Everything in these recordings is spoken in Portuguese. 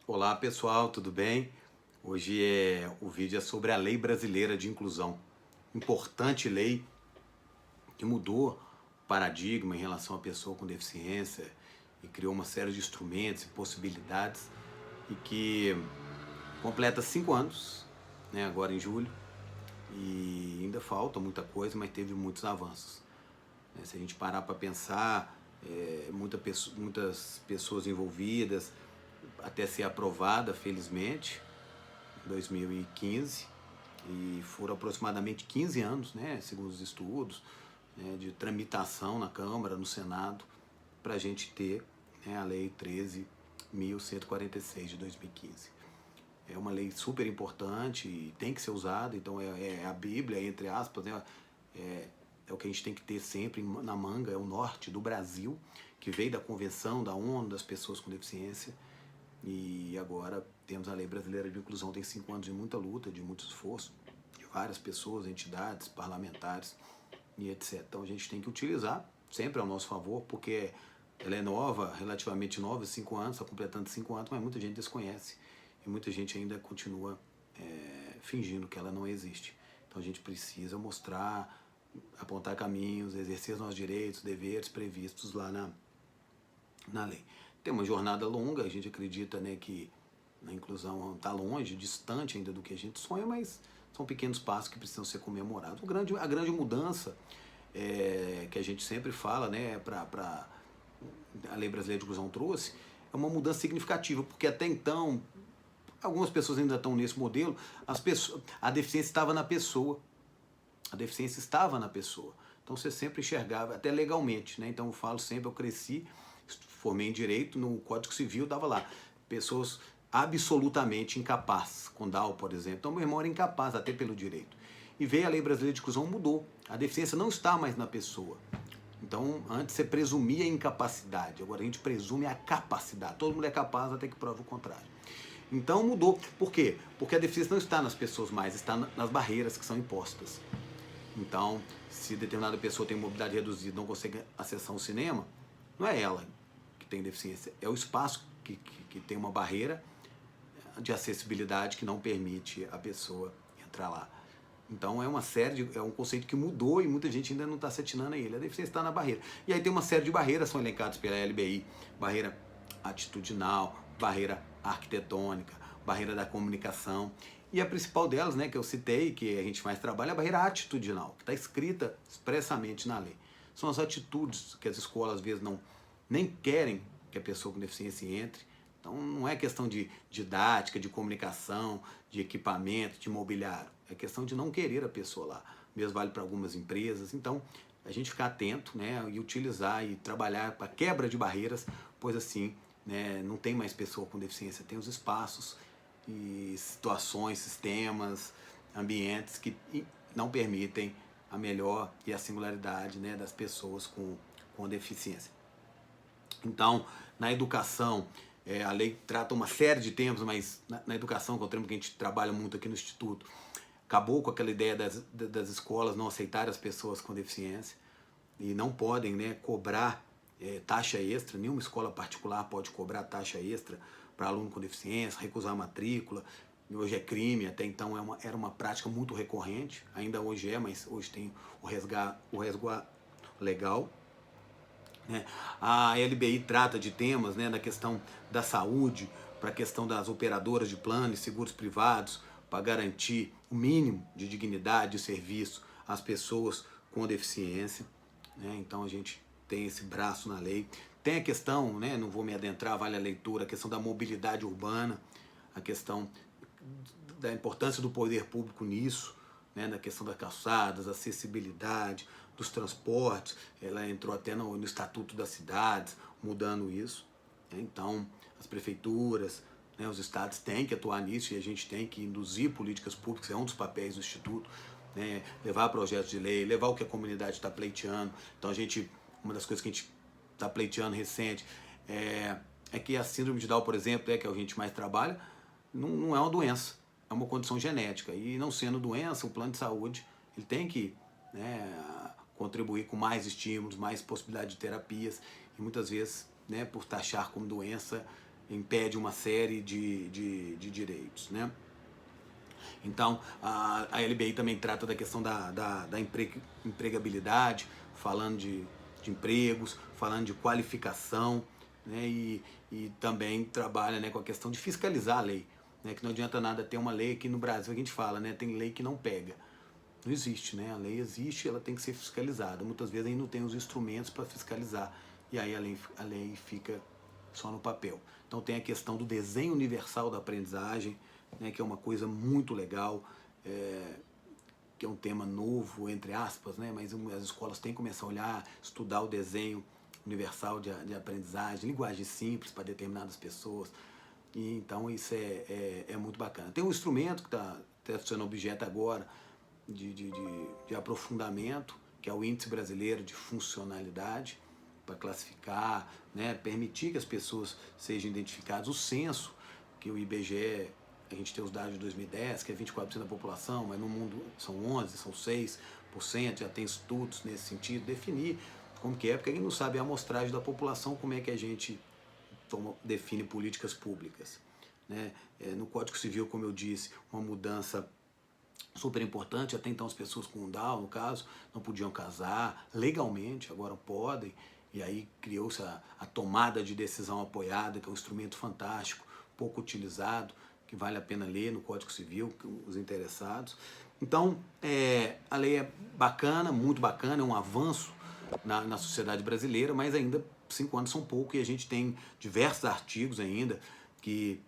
Olá pessoal, tudo bem? Hoje o vídeo é sobre a Lei Brasileira de Inclusão. Importante lei que mudou o paradigma em relação à pessoa com deficiência e criou uma série de instrumentos e possibilidades e que completa 5 anos, né, agora em julho, e ainda falta muita coisa, mas teve muitos avanços. Se a gente parar para pensar, muitas pessoas envolvidas, até ser aprovada, felizmente, 2015, e foram aproximadamente 15 anos, né, segundo os estudos, né, de tramitação na Câmara, no Senado, para a gente ter, né, a Lei 13.146 de 2015. É uma lei super importante e tem que ser usada, então é a Bíblia, entre aspas, né, é o que a gente tem que ter sempre na manga, é o norte do Brasil, que veio da Convenção da ONU das Pessoas com Deficiência. E agora temos a Lei Brasileira de Inclusão, tem 5 anos de muita luta, de muito esforço, de várias pessoas, entidades, parlamentares e etc. Então a gente tem que utilizar sempre ao nosso favor, porque ela é nova, relativamente nova, 5 anos, está completando 5 anos, mas muita gente desconhece e muita gente ainda continua fingindo que ela não existe. Então a gente precisa mostrar, apontar caminhos, exercer os nossos direitos, deveres previstos lá na lei. Tem uma jornada longa, a gente acredita, né, que a inclusão está longe, distante ainda do que a gente sonha, mas são pequenos passos que precisam ser comemorados. A grande mudança que a gente sempre fala, né, para a Lei Brasileira de Inclusão trouxe, é uma mudança significativa, porque até então, algumas pessoas ainda estão nesse modelo, a deficiência estava na pessoa. A deficiência estava na pessoa. Então você sempre enxergava, até legalmente, né? Então eu falo sempre, eu cresci, formei em Direito, no Código Civil dava lá, pessoas absolutamente incapazes, com Down, por exemplo. Então meu irmão era incapaz, até pelo direito. E veio a Lei Brasileira de Inclusão, mudou. A deficiência não está mais na pessoa. Então, antes você presumia a incapacidade, agora a gente presume a capacidade. Todo mundo é capaz até que prove o contrário. Então mudou. Por quê? Porque a deficiência não está nas pessoas mais, está nas barreiras que são impostas. Então, se determinada pessoa tem mobilidade reduzida e não consegue acessar um cinema, não é ela que tem deficiência, é o espaço que tem uma barreira de acessibilidade que não permite a pessoa entrar lá. Então é um conceito que mudou e muita gente ainda não está se atinando a ele. A deficiência está na barreira. E aí tem uma série de barreiras que são elencadas pela LBI, barreira atitudinal, barreira arquitetônica, barreira da comunicação. E a principal delas, né, que eu citei, que a gente mais trabalha, é a barreira atitudinal, que está escrita expressamente na lei. São as atitudes que as escolas às vezes nem querem que a pessoa com deficiência entre. Então não é questão de didática, de comunicação, de equipamento, de mobiliário. É questão de não querer a pessoa lá. Mesmo vale para algumas empresas. Então a gente ficar atento, né, e utilizar e trabalhar para quebra de barreiras, pois assim, né, não tem mais pessoa com deficiência, tem os espaços e situações, sistemas, ambientes que não permitem a melhor e a singularidade, né, das pessoas com deficiência. Então, na educação, a lei trata uma série de temas, mas na educação, que é um tema que a gente trabalha muito aqui no Instituto, acabou com aquela ideia das escolas não aceitarem as pessoas com deficiência e não podem, né, cobrar taxa extra. Nenhuma escola particular pode cobrar taxa extra para aluno com deficiência, recusar a matrícula. Hoje é crime, até então era uma prática muito recorrente, ainda hoje é, mas hoje tem o resguardo legal. Né? A LBI trata de temas, né, da questão da saúde, para a questão das operadoras de planos e seguros privados, para garantir o mínimo de dignidade e serviço às pessoas com deficiência. Né? Então a gente tem esse braço na lei. Tem a questão, né, não vou me adentrar, vale a leitura, a questão da mobilidade urbana, a questão da importância do poder público nisso, né, na questão das calçadas, acessibilidade, dos transportes. Ela entrou até no Estatuto das Cidades, mudando isso. Né? Então, as prefeituras, né, os estados têm que atuar nisso e a gente tem que induzir políticas públicas, é um dos papéis do Instituto, né, levar projetos de lei, levar o que a comunidade está pleiteando. Então, uma das coisas que a gente está pleiteando recente é que a síndrome de Down, por exemplo, que a gente mais trabalha, não é uma doença, é uma condição genética. E não sendo doença, o plano de saúde ele tem que, né, contribuir com mais estímulos, mais possibilidade de terapias. E muitas vezes, né, por taxar como doença, impede uma série de direitos, né? Então, a LBI também trata da questão da empregabilidade, falando de empregos, falando de qualificação, né? E também trabalha, né, com a questão de fiscalizar a lei, né? Que não adianta nada ter uma lei aqui no Brasil, que a gente fala, né? Tem lei que não pega. Não existe, né? A lei existe, ela tem que ser fiscalizada. Muitas vezes a gente não tem os instrumentos para fiscalizar, e aí a lei fica só no papel. Então tem a questão do desenho universal da aprendizagem, né, que é uma coisa muito legal, que é um tema novo, entre aspas, né, mas as escolas têm que começar a olhar, estudar o desenho universal de aprendizagem, linguagem simples para determinadas pessoas. E então isso é muito bacana. Tem um instrumento que está sendo objeto agora de aprofundamento, que é o Índice Brasileiro de Funcionalidade, para classificar, né, permitir que as pessoas sejam identificadas. O censo, que o IBGE, a gente tem os dados de 2010, que é 24% da população, mas no mundo são 11%, são 6%, já tem estudos nesse sentido, definir como que é, porque a gente não sabe a amostragem da população, como é que a gente define políticas públicas, né? No Código Civil, como eu disse, uma mudança super importante. Até então as pessoas com Down, no caso, não podiam casar legalmente, agora podem, e aí criou-se a tomada de decisão apoiada, que é um instrumento fantástico, pouco utilizado, que vale a pena ler no Código Civil, os interessados. Então, a lei é bacana, muito bacana, é um avanço na sociedade brasileira, mas ainda 5 anos são pouco, e a gente tem diversos artigos ainda que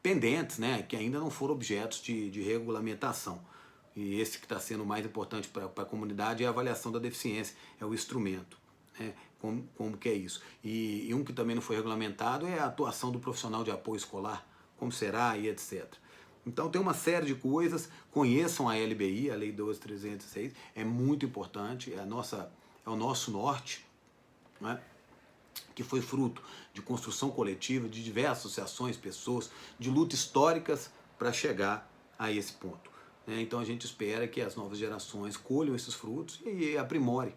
pendentes, né, que ainda não foram objetos de regulamentação. E esse que está sendo mais importante para a comunidade é a avaliação da deficiência, é o instrumento, né, como que é isso. E um que também não foi regulamentado é a atuação do profissional de apoio escolar, como será e etc. Então tem uma série de coisas, conheçam a LBI, a Lei 12.306, é muito importante, é o nosso norte, né? Que foi fruto de construção coletiva, de diversas associações, pessoas, de lutas históricas para chegar a esse ponto, né? Então a gente espera que as novas gerações colham esses frutos e aprimorem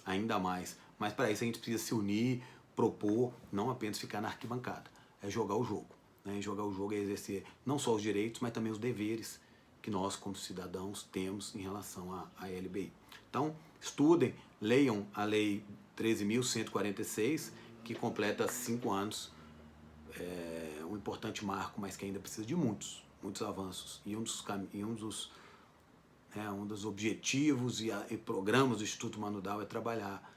ainda mais. Mas para isso a gente precisa se unir, propor, não apenas ficar na arquibancada, é jogar o jogo, né? E jogar o jogo é exercer não só os direitos, mas também os deveres que nós, como cidadãos, temos em relação à LBI. Então, estudem, leiam a Lei 13.146, que completa 5 anos, um importante marco, mas que ainda precisa de muitos avanços. E um dos objetivos e programas do Instituto Manudal é trabalhar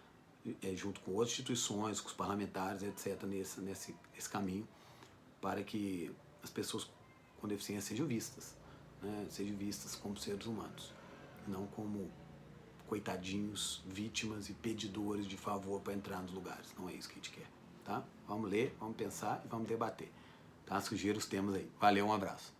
junto com outras instituições, com os parlamentares, etc., nesse caminho, para que as pessoas com deficiência sejam vistas, né? Sejam vistas como seres humanos, não como coitadinhos, vítimas e pedidores de favor para entrar nos lugares. Não é isso que a gente quer, tá? Vamos ler, vamos pensar e vamos debater, tá? Sugiro os temas aí. Valeu, um abraço.